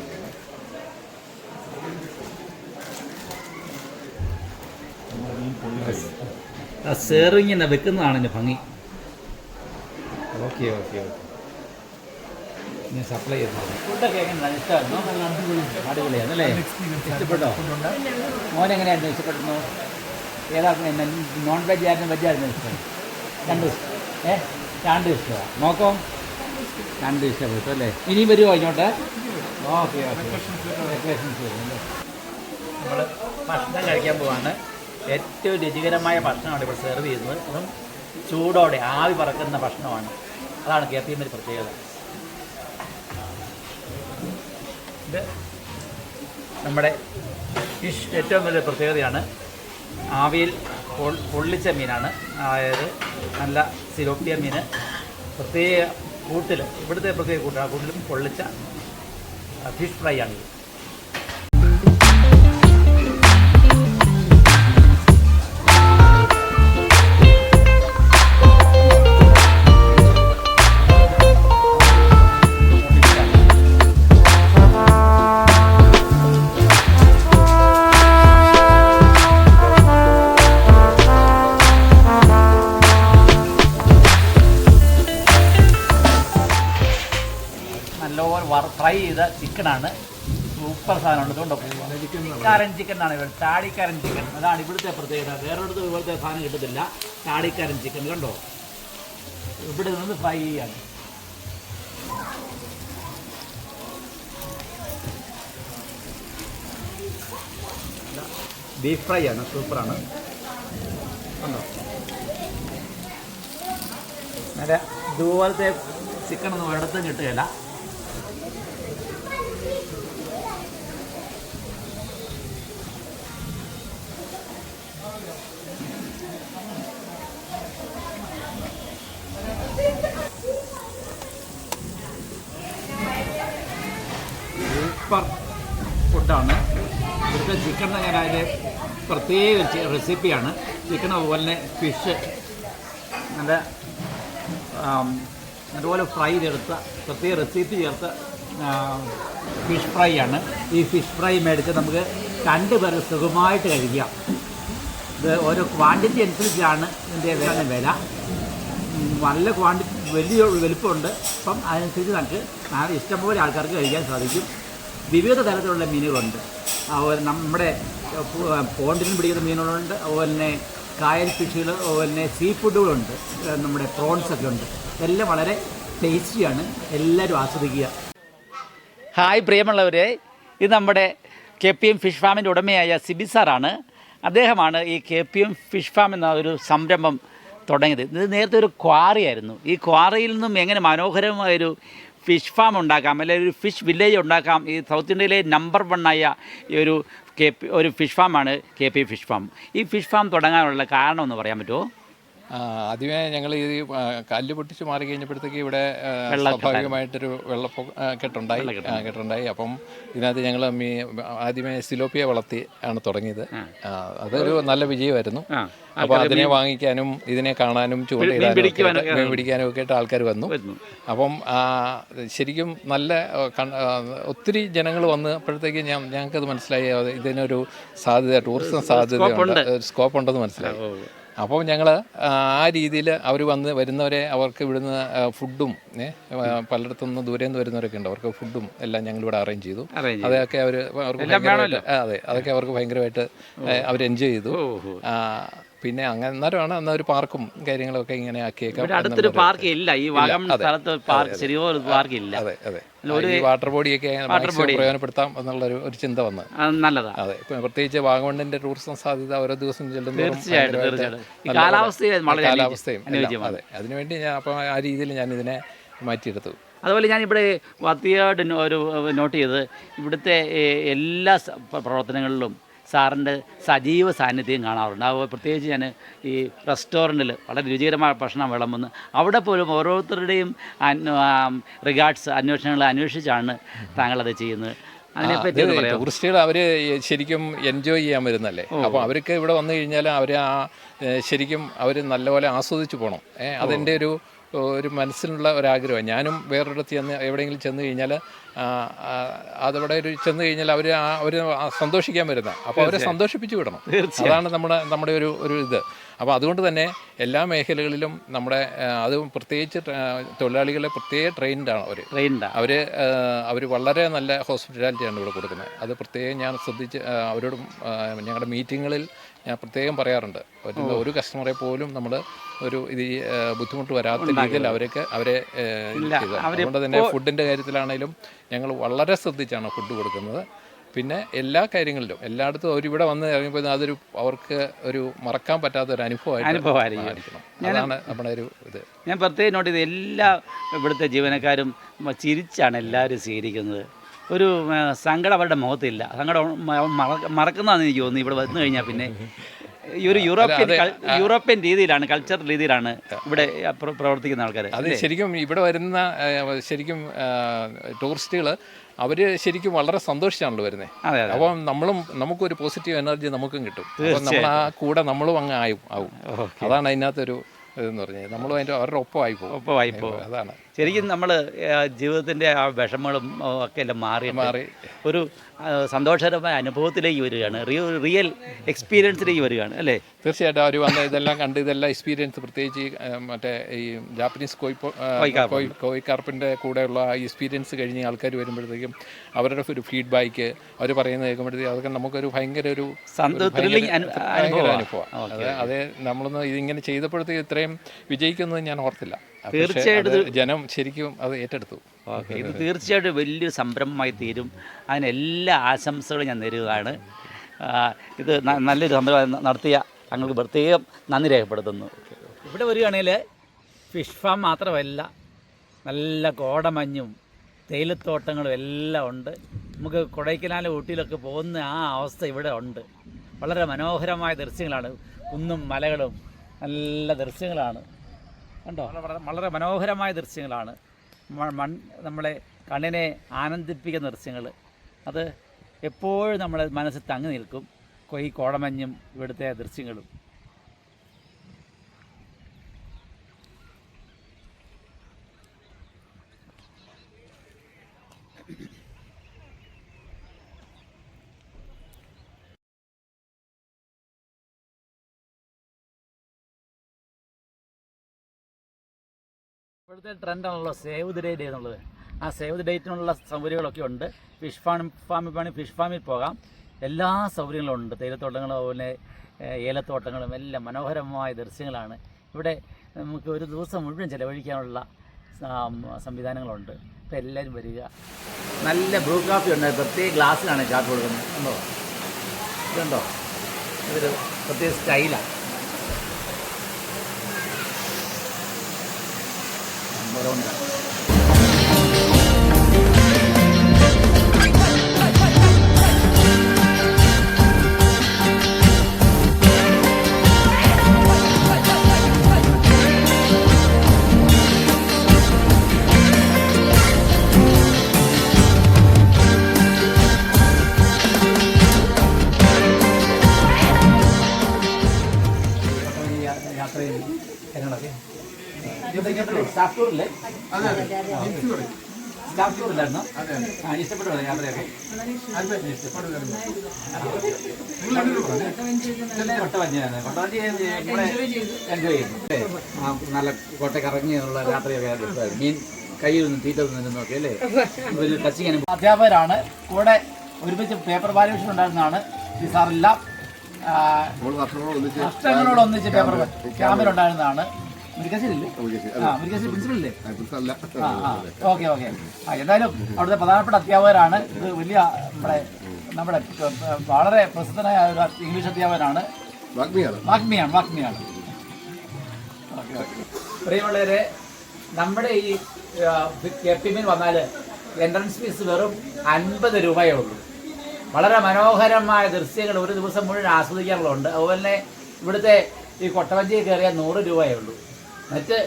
സെർവിങ് വെക്കുന്നതാണ് എൻ്റെ ഭംഗി. ഓക്കെ ഓക്കെ ഓക്കെ, ഞാൻ സപ്ലൈ ചെയ്യുന്നത്. ഫുഡൊക്കെ എങ്ങനെയാണ്? ഇഷ്ടമായിരുന്നു? അടിപൊളിയാണ് അല്ലേ? ഇഷ്ടപ്പെട്ടോ? മോനെങ്ങനെയായിരുന്നു? ഇഷ്ടപ്പെടുന്നു? ഏതായിരുന്നു? നോൺ വെജ് ആയിരുന്നു, വെജ് ആയിരുന്നു ഇഷ്ടം? രണ്ടും ഇഷ്ടം. രണ്ടും ഇഷ്ടമാണ്. നോക്കോ, രണ്ടും ഇഷ്ടപ്പെട്ടു അല്ലേ? ഇനിയും വരുമോ ഇങ്ങോട്ട്? Okay okay. നമ്മൾ ഭക്ഷണം കഴിക്കാൻ പോവാണ്. ഏറ്റവും രുചികരമായ ഭക്ഷണമാണ് ഇവിടെ സെർവ് ചെയ്യുന്നത്. അതും ചൂടോടെ ആവി പറക്കുന്ന ഭക്ഷണമാണ്. അതാണ് KPM ഒരു പ്രത്യേകത. ഇത് നമ്മുടെ ഫിഷ് ഏറ്റവും വലിയ പ്രത്യേകതയാണ്. ആവിയിൽ പൊള്ളിച്ച മീനാണ്. അതായത് നല്ല സിലോപ്പിയ മീൻ പ്രത്യേക കൂട്ടിൽ, ഇവിടുത്തെ പ്രത്യേക കൂട്ടിൽ, ആ കൂട്ടിലും പൊള്ളിച്ച ഫിഷ് ഫ്രൈ ആണ്. നല്ലപോലെ ഫ്രൈ ചെയ്ത ചിക്കനാണ്. സൂപ്പർ സാധനമുണ്ട്. ഇതുകൊണ്ടോ കാരൻ ചിക്കൻ ആണ് ഇവിടെ, താടിക്കാരൻ ചിക്കൻ. അതാണ് ഇവിടുത്തെ പ്രത്യേകത. വേറൊരിടത്ത് ഇവിടുത്തെ സാധനം കിട്ടത്തില്ല. താടിക്കാരൻ ചിക്കൻ കണ്ടോ, ഇവിടെ നിന്ന് ഫ്രൈ ചെയ്യാണ്. ബീഫ് ഫ്രൈ ആണ്, സൂപ്പറാണ്. കണ്ടോ, നല്ല ഇതുപോലത്തെ ചിക്കനൊന്നും ഒരിടത്തും കിട്ടുകയില്ല. സൂപ്പർ ഫുഡാണ്. ഇവിടുത്തെ ചിക്കൻ എന്ന് പറഞ്ഞാൽ അതിൽ പ്രത്യേക റെസിപ്പിയാണ്. ചിക്കൻ അതുപോലെ തന്നെ ഫിഷ് നല്ല അതുപോലെ ഫ്രൈ ചെയ്തെടുത്ത പ്രത്യേക റെസിപ്പി ചേർത്ത ഫിഷ് ഫ്രൈ ആണ്. ഈ ഫിഷ് ഫ്രൈ മേടിച്ച് നമുക്ക് 2 പേർക്ക് സുഖമായിട്ട് കഴിക്കാം. ഇത് ഓരോ ക്വാണ്ടിറ്റി അനുസരിച്ചാണ് ഇതിൻ്റെ വില. നല്ല ക്വാണ്ടിറ്റി, വലിയ വലുപ്പമുണ്ട്. അപ്പം അതനുസരിച്ച് നമുക്ക് ഇഷ്ടംപോലെ ആൾക്കാർക്ക് കഴിക്കാൻ സാധിക്കും. വിവിധ തരത്തിലുള്ള മീനുകളുണ്ട്. അതുപോലെ നമ്മുടെ പോണ്ടിൽ പിടിക്കുന്ന മീനുകളുണ്ട്, അതുപോലെ തന്നെ കായൽ ഫിഷുകൾ, അതുപോലെ തന്നെ സീ ഫുഡുകളുണ്ട്. നമ്മുടെ പ്രോൺസൊക്കെ ഉണ്ട്. ഇതെല്ലാം വളരെ ടേസ്റ്റിയാണ്. എല്ലാവരും ആസ്വദിക്കുക. ഹായ് പ്രിയമുള്ളവരെ, ഇത് നമ്മുടെ KPM ഫിഷ് ഫാമിൻ്റെ ഉടമയായ സിബി സാറാണ്. അദ്ദേഹമാണ് ഈ KPM ഫിഷ് ഫാം എന്ന ഒരു സംരംഭം തുടങ്ങിയത്. ഇത് നേരത്തെ ഒരു ക്വാറിയായിരുന്നു. ഈ ക്വാറിയിൽ നിന്നും എങ്ങനെ മനോഹരമായൊരു ഫിഷ് ഫാം ഉണ്ടാക്കാം, അല്ലെങ്കിൽ ഒരു ഫിഷ് വില്ലേജ് ഉണ്ടാക്കാം. ഈ സൗത്ത് ഇന്ത്യയിലെ നമ്പർ 1 ആയ ഈ ഒരു ഫിഷ് ഫാമാണ് KPM ഫിഷ് ഫാം. ഈ ഫിഷ് ഫാം തുടങ്ങാനുള്ള കാരണം ഒന്ന് പറയാൻ പറ്റുമോ? ആദ്യമേ ഞങ്ങൾ ഈ കല്ല് പൊട്ടിച്ച് മാറി കഴിഞ്ഞപ്പോഴത്തേക്ക് ഇവിടെ സ്വാഭാവികമായിട്ടൊരു കെട്ടുണ്ടായി. അപ്പം ഇതിനകത്ത് ഞങ്ങൾ ആദ്യമേ സിലോപ്പിയ വളർത്തി ആണ് തുടങ്ങിയത്. അതൊരു നല്ല വിജയമായിരുന്നു. അപ്പോൾ അതിനെ വാങ്ങിക്കാനും ഇതിനെ കാണാനും ചൂണ്ടയിടാനും മീൻ പിടിക്കാനും ഒക്കെ ആയിട്ട് ആൾക്കാർ വന്നു. അപ്പം ശരിക്കും നല്ല ഒത്തിരി ജനങ്ങൾ വന്നപ്പോഴത്തേക്ക് ഞങ്ങൾക്കത് മനസ്സിലായി ഇതിനൊരു സാധ്യത, ടൂറിസം സാധ്യതയുണ്ട്, സ്കോപ്പ് ഉണ്ടെന്ന് മനസ്സിലായി. അപ്പോൾ ഞങ്ങൾ ആ രീതിയിൽ അവർ വരുന്നവരെ അവർക്ക് ഇവിടുന്ന് ഫുഡും പലയിടത്തുനിന്ന് ദൂരെ നിന്ന് വരുന്നവരൊക്കെ ഉണ്ട്, അവർക്ക് ഫുഡും എല്ലാം ഞങ്ങളിവിടെ അറേഞ്ച് ചെയ്തു. അതൊക്കെ അതൊക്കെ അവർക്ക് ഭയങ്കരമായിട്ട് അവർ എൻജോയ് ചെയ്തു. പിന്നെ അന്നേരമാണ് ഒരു പാർക്കും കാര്യങ്ങളൊക്കെ ഇങ്ങനെ ആക്കിയേക്കാം. അടുത്തൊരു പാർക്ക് ഇല്ല ഈ സ്ഥലത്ത്, ശരിയോ പാർക്ക് ഇല്ല. അതെ അതെ, ഈ വാട്ടർ ബോഡിയൊക്കെ പ്രയോജനപ്പെടുത്താം എന്നുള്ളൊരു ചിന്ത വന്ന് നല്ലതാണ്. അതെ, പ്രത്യേകിച്ച് വാഗമണ്ണിന്റെ ടൂറിസം സാധ്യത ഓരോ ദിവസം ചെല്ലുന്നതും കാലാവസ്ഥയും അതെ, അതിനുവേണ്ടി ഞാൻ അപ്പം ആ രീതിയിൽ ഞാൻ ഇതിനെ മാറ്റിയെടുത്തു. അതുപോലെ ഞാനിവിടെ വത്തിയായിട്ട് ഒരു നോട്ട് ചെയ്തത് ഇവിടുത്തെ എല്ലാ പ്രവർത്തനങ്ങളിലും സാറിൻ്റെ സജീവ സാന്നിധ്യം കാണാറുണ്ട്. അതുപോലെ പ്രത്യേകിച്ച് ഞാൻ ഈ റെസ്റ്റോറൻറ്റിൽ വളരെ രുചികരമായ ഭക്ഷണം വിളമ്പുന്നു. അവിടെ പോലും ഓരോരുത്തരുടെയും റിഗാർഡ്സ് അന്വേഷണങ്ങൾ അന്വേഷിച്ചാണ് താങ്കളത് ചെയ്യുന്നത്. അതിനെപ്പറ്റി ടൂറിസ്റ്റുകൾ അവർ ശരിക്കും എൻജോയ് ചെയ്യാൻ വരുന്നല്ലേ. അപ്പോൾ അവർക്ക് ഇവിടെ വന്നു കഴിഞ്ഞാൽ അവർ ശരിക്കും അവർ നല്ലപോലെ ആസ്വദിച്ച് പോകണം. അതെൻ്റെ ഒരു മനസ്സിലുള്ള ഒരാഗ്രഹമാണ്. ഞാനും വേറൊരിടത്ത് എവിടെയെങ്കിലും ചെന്ന് കഴിഞ്ഞാൽ അതവിടെ ചെന്ന് കഴിഞ്ഞാൽ അവർ സന്തോഷിക്കാൻ വരുന്ന, അപ്പോൾ അവരെ സന്തോഷിപ്പിച്ച് വിടണം. അതാണ് നമ്മുടെ ഒരു ഇത്. അപ്പോൾ അതുകൊണ്ട് തന്നെ എല്ലാ മേഖലകളിലും നമ്മുടെ അത് പ്രത്യേകിച്ച് തൊഴിലാളികളെ പ്രത്യേക ട്രെയിൻഡാണ് അവർ വളരെ നല്ല ഹോസ്പിറ്റാലിറ്റിയാണ് ഇവിടെ കൊടുക്കുന്നത്. അത് പ്രത്യേകം ഞാൻ ശ്രദ്ധിച്ച് അവരോടും ഞങ്ങളുടെ മീറ്റിങ്ങുകളിൽ ഞാൻ പ്രത്യേകം പറയാറുണ്ട്. ഒരു കസ്റ്റമറെ പോലും നമ്മൾ ബുദ്ധിമുട്ട് വരാത്ത രീതിയിൽ അവരെ അതുകൊണ്ട് തന്നെ ഫുഡിൻ്റെ കാര്യത്തിലാണെങ്കിലും ഞങ്ങൾ വളരെ ശ്രദ്ധിച്ചാണ് ഫുഡ് കൊടുക്കുന്നത്. പിന്നെ എല്ലാ കാര്യങ്ങളിലും എല്ലായിടത്തും അവരിവിടെ വന്ന് ഇറങ്ങിയപ്പോൾ അവർക്ക് ഒരു മറക്കാൻ പറ്റാത്ത ഒരു അനുഭവമായിരിക്കണം. അതാണ് നമ്മുടെ ഒരു ഇത്. ഞാൻ പ്രത്യേകം നോട്ട് ചെയ്ത് എല്ലാ ഇവിടുത്തെ ജീവനക്കാരും ചിരിച്ചാണ് എല്ലാവരും സ്വീകരിക്കുന്നത്. ഒരു സങ്കടം അവരുടെ മുഖത്തില്ല. സങ്കടം മറക്കുന്നതാണെന്ന് എനിക്ക് തോന്നുന്നു ഇവിടെ വന്നു കഴിഞ്ഞാൽ. പിന്നെ ഈ ഒരു യൂറോപ്യൻ രീതിയിലാണ്, കൾച്ചർ രീതിയിലാണ് ഇവിടെ പ്രവർത്തിക്കുന്ന ആൾക്കാർ. അത് ശരിക്കും ഇവിടെ വരുന്ന ടൂറിസ്റ്റുകൾ അവർ ശരിക്കും വളരെ സന്തോഷിച്ചാണല്ലോ വരുന്നത്. അപ്പം നമുക്കൊരു പോസിറ്റീവ് എനർജി നമുക്കും കിട്ടും. അപ്പം നമ്മൾ ആ കൂടെ നമ്മളും അങ്ങ് ആവും. അതാണ് അതിനകത്തൊരു ഇതെന്ന് പറഞ്ഞാൽ നമ്മളും അവരുടെ ഒപ്പമായി പോകും. അതാണ് ശരിക്കും നമ്മൾ ജീവിതത്തിൻ്റെ ആ വിഷമങ്ങളും ഒക്കെ എല്ലാം മാറി ഒരു സന്തോഷകരമായ അനുഭവത്തിലേക്ക് വരികയാണ്, റിയൽ എക്സ്പീരിയൻസിലേക്ക് വരികയാണ് അല്ലേ? തീർച്ചയായിട്ടും അവർ വന്ന് ഇതെല്ലാം കണ്ട് ഇതെല്ലാം എക്സ്പീരിയൻസ്, പ്രത്യേകിച്ച് മറ്റേ ഈ ജാപ്പനീസ് കോഴിക്കാർപ്പിൻ്റെ കൂടെയുള്ള ആ എക്സ്പീരിയൻസ് കഴിഞ്ഞ് ആൾക്കാർ വരുമ്പോഴത്തേക്കും അവരുടെ ഒരു ഫീഡ്ബാക്ക് അവർ പറയുന്നത് കേൾക്കുമ്പോഴത്തേക്കും അതൊക്കെ നമുക്കൊരു ഭയങ്കര അനുഭവമാണ്. അതെ, നമ്മളൊന്ന് ഇതിങ്ങനെ ചെയ്തപ്പോഴത്തേക്ക് ഇത്രയും വിജയിക്കുന്നത് ഞാൻ ഓർത്തില്ല. തീർച്ചയായിട്ടും ജനം ശരിക്കും അത് ഏറ്റെടുത്തു. ഇത് തീർച്ചയായിട്ടും വലിയൊരു സംരംഭമായി തീരും. അതിനെല്ലാ ആശംസകളും ഞാൻ നേരുകയാണ്. ഇത് നല്ലൊരു സംരംഭം നടത്തിയ താങ്കൾക്ക് പ്രത്യേകം നന്ദി രേഖപ്പെടുത്തുന്നു. ഇവിടെ വരികയാണെങ്കിൽ ഫിഷ് ഫാം മാത്രമല്ല, നല്ല കോടമഞ്ഞും തേയിലത്തോട്ടങ്ങളും എല്ലാം ഉണ്ട്. നമുക്ക് കൊടൈക്കനാൽ ഊട്ടിയിലൊക്കെ പോകുന്ന ആ അവസ്ഥ ഇവിടെ ഉണ്ട്. വളരെ മനോഹരമായ ദൃശ്യങ്ങളാണ്, കുന്നും മലകളും നല്ല ദൃശ്യങ്ങളാണ്. കണ്ടോ, വളരെ മനോഹരമായ ദൃശ്യങ്ങളാണ്. നമ്മളെ കണ്ണിനെ ആനന്ദിപ്പിക്കുന്ന ദൃശ്യങ്ങൾ. അത് എപ്പോഴും നമ്മളെ മനസ്സിൽ തങ്ങി നിൽക്കും, ഈ കോടമഞ്ഞും ഇവിടുത്തെ ദൃശ്യങ്ങളും. ഇപ്പോഴത്തെ ട്രെൻഡാണല്ലോ സേവ് ദി ഡേറ്റ് എന്നുള്ളത്. ആ സേവ് ദി ഡേറ്റിനുള്ള സൗകര്യങ്ങളൊക്കെ ഉണ്ട്. ഫിഷ് ഫാമിൽ പോകാം. എല്ലാ സൗകര്യങ്ങളും ഉണ്ട്. തേയിലത്തോട്ടങ്ങളും അതുപോലെ ഏലത്തോട്ടങ്ങളും എല്ലാം മനോഹരമായ ദൃശ്യങ്ങളാണ്. ഇവിടെ നമുക്ക് ഒരു ദിവസം മുഴുവൻ ചിലവഴിക്കാനുള്ള സംവിധാനങ്ങളുണ്ട്. അപ്പോൾ എല്ലാവരും വരിക. നല്ല ബ്രൂ കാപ്പി ഉണ്ട്, പ്രത്യേക ഗ്ലാസ്സിലാണ് കാപ്പി കൊടുക്കുന്നത്. കണ്ടോ, ഇതുണ്ടോ, ഇതൊരു പ്രത്യേക സ്റ്റൈലാണ്. എങ്ങനെയൊക്കെ സ്റ്റാഫ് ടൂറില്ലേ? സ്റ്റാഫ് ടൂറില്ലായിരുന്നു? ഇഷ്ടപ്പെട്ടു യാത്രയൊക്കെ? കൊട്ടവഞ്ചിയാണ്. കൊട്ടവഞ്ചി എൻജോയ് ചെയ്യുന്നു. നല്ല കോട്ടയ്ക്ക് ഇറങ്ങിയുള്ള യാത്രയൊക്കെ മീൻ കയ്യിൽ നിന്ന് തീറ്റ നിന്നൊക്കെ അല്ലേ ടച്ചിങ്ങനെ. അധ്യാപകരാണ് കൂടെ ഒരുമിച്ച് പേപ്പർ വാല്യൂഷൻ ഉണ്ടായിരുന്നതാണ് ഈ സാറെല്ലാം വർഷങ്ങളോട് ഒന്നിച്ച് പേപ്പർ ക്യാമ്പിലുണ്ടായിരുന്നതാണ്. മുരിക്കാശ്ശേരിയില്ലേ? മുരിക്കാശ്ശേരി പ്രിൻസിപ്പലില്ലേ? Okay okay. എന്തായാലും അവിടുത്തെ പ്രധാനപ്പെട്ട അധ്യാപകരാണ്. ഇത് വലിയ നമ്മുടെ വളരെ പ്രസിദ്ധനായ ഒരു ഇംഗ്ലീഷ് അധ്യാപകനാണ്. വാഗ്മിയാണ്. പ്രിയമുള്ളവരെ, നമ്മുടെ ഈ കെപിഎമ്മിൽ വന്നാൽ എൻട്രൻസ് ഫീസ് വെറും 50 രൂപയേ ഉള്ളൂ. വളരെ മനോഹരമായ ദൃശ്യങ്ങൾ ഒരു ദിവസം മുഴുവൻ ആസ്വദിക്കാറുണ്ട്. അതുപോലെ തന്നെ ഇവിടുത്തെ ഈ കൊട്ടവഞ്ചിയിൽ കയറിയാൽ 100 രൂപയേ ഉള്ളൂ. മറ്റ്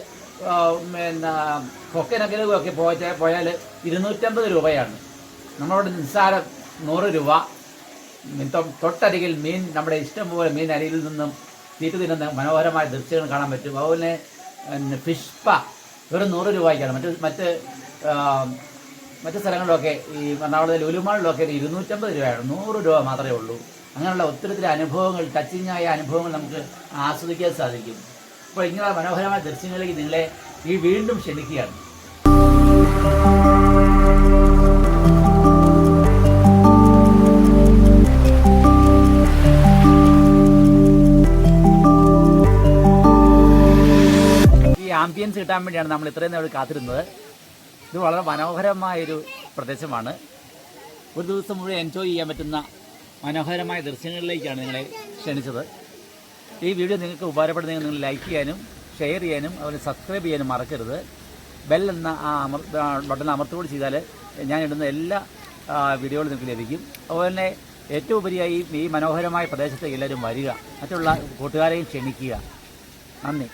കൊക്കനകലൊക്കെ പോയാൽ 250 രൂപയാണ്. നമ്മളോട് നിസ്സാരം 100 രൂപ. തൊട്ടരികിൽ മീൻ, നമ്മുടെ ഇഷ്ടംപോലെ മീൻ അരിയിൽ നിന്നും തീറ്റ തിന്നുന്ന മനോഹരമായ ദൃശ്യങ്ങൾ കാണാൻ പറ്റും. അതുപോലെ തന്നെ ഫിഷ് സ്പാ വെറും 100 രൂപയ്ക്കാണ്. മറ്റ് സ്ഥലങ്ങളിലൊക്കെ ഈ എറണാകുളത്തെ ലുലുമാളിലൊക്കെ 250 രൂപയാണ്. 100 രൂപ മാത്രമേ ഉള്ളൂ. അങ്ങനെയുള്ള ഒത്തിരി അനുഭവങ്ങൾ, ടച്ചിങ്ങായ അനുഭവങ്ങൾ നമുക്ക് ആസ്വദിക്കാൻ സാധിക്കും. അപ്പോൾ ഇങ്ങനെയുള്ള മനോഹരമായ ദൃശ്യങ്ങളിലേക്ക് നിങ്ങളെ ഈ വീണ്ടും ക്ഷണിക്കുകയാണ്. ഈ ആംബിയൻസ് കിട്ടാൻ വേണ്ടിയാണ് നമ്മൾ ഇത്രയും നേരം കാത്തിരുന്നത്. ഇത് വളരെ മനോഹരമായൊരു പ്രദേശമാണ്. ഒരു ദിവസം മുഴുവൻ എൻജോയ് ചെയ്യാൻ പറ്റുന്ന മനോഹരമായ ദൃശ്യങ്ങളിലേക്കാണ് നിങ്ങളെ ക്ഷണിച്ചത്. ഈ വീഡിയോ നിങ്ങൾക്ക് ഉപകാരപ്പെടുന്നെങ്കിൽ നിങ്ങൾ ലൈക്ക് ചെയ്യാനും ഷെയർ ചെയ്യാനും അതുപോലെ സബ്സ്ക്രൈബ് ചെയ്യാനും മറക്കരുത്. ബെൽ എന്ന ആ ബട്ടൺ അമർത്തുകൂടി ചെയ്താൽ ഞാൻ ഇടുന്ന എല്ലാ വീഡിയോകളും നിങ്ങൾക്ക് ലഭിക്കും. അതുപോലെ തന്നെ ഏറ്റവും ഉപരിയായി ഈ മനോഹരമായ പ്രദേശത്തേക്ക് എല്ലാവരും വരിക, മറ്റുള്ള കൂട്ടുകാരെയും ക്ഷണിക്കുക. നന്ദി.